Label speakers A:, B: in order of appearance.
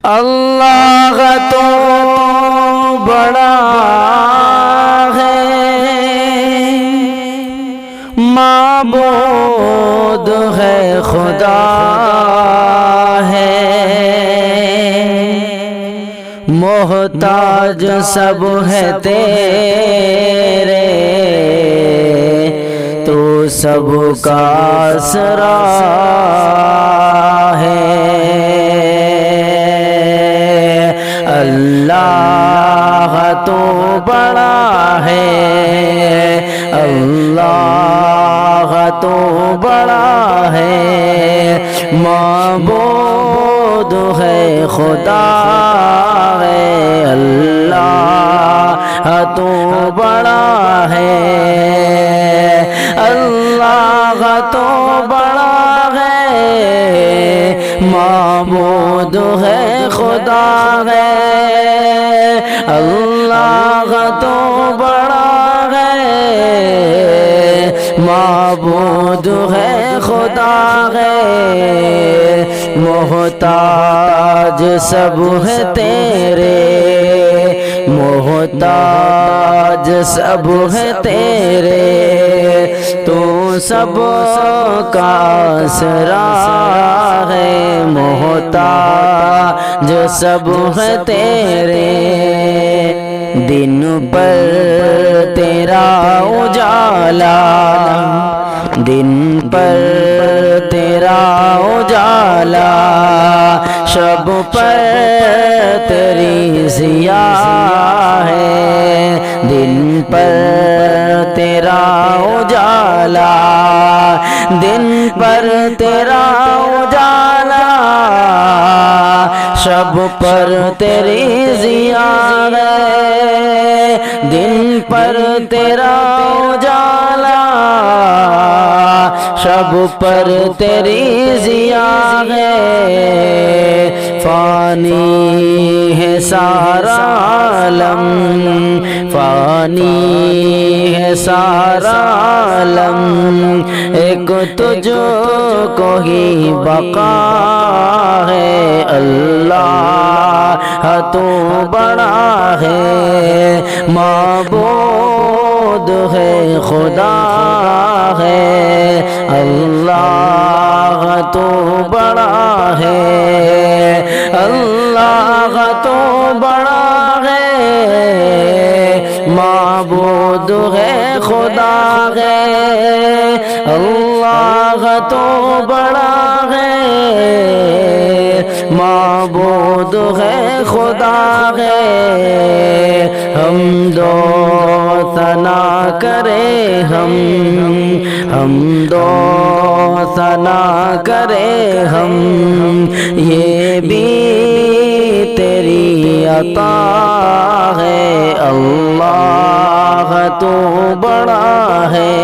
A: اللہ تو بڑا ہے، معبود ہے، خدا ہے، محتاج سب ہے تیرے، تو سب کا آسرا ہے۔ اللہ تو بڑا ہے، اللہ تو بڑا ہے، معبود ہے، خدا ہے، اللہ تو بڑا ہے، اللہ تو بڑا ہے، معبود ہے، خدا ہے، اللہ تو بڑا ہے، معبود ہے، خدا ہے، محتاج سب ہے تیرے، محتاج سب ہے تیرے، تو سب کا آسرا ہے، محتاج سب ہے تیرے، دن پر تیرا اجالا، دن پر تیرا اجالا، شب پر تیری ضیاء ہے، دن پر تیرا اجالا، دن پر تیرا اجالا، شب پر تیری ضیاء ہے، دن پر تیرا اجالا، شب پر تیری ضیاء ہے، فانی ہے سارا عالم، فانی ہے سارا عالم، ایک تجھ کو ہی بقا ہے، اللہ تو بڑا ہے، معبود ہے، خدا ہے، اللہ تو بڑا ہے، اللہ تو بڑا ہے، معبود ہے، خدا ہے، اللہ تو بڑا ہے، معبود ہے، خدا ہے، حمد و ثنا کرے حمد و ثنا کرے ہم، یہ بھی تیری عطا ہے، اللہ تو بڑا ہے۔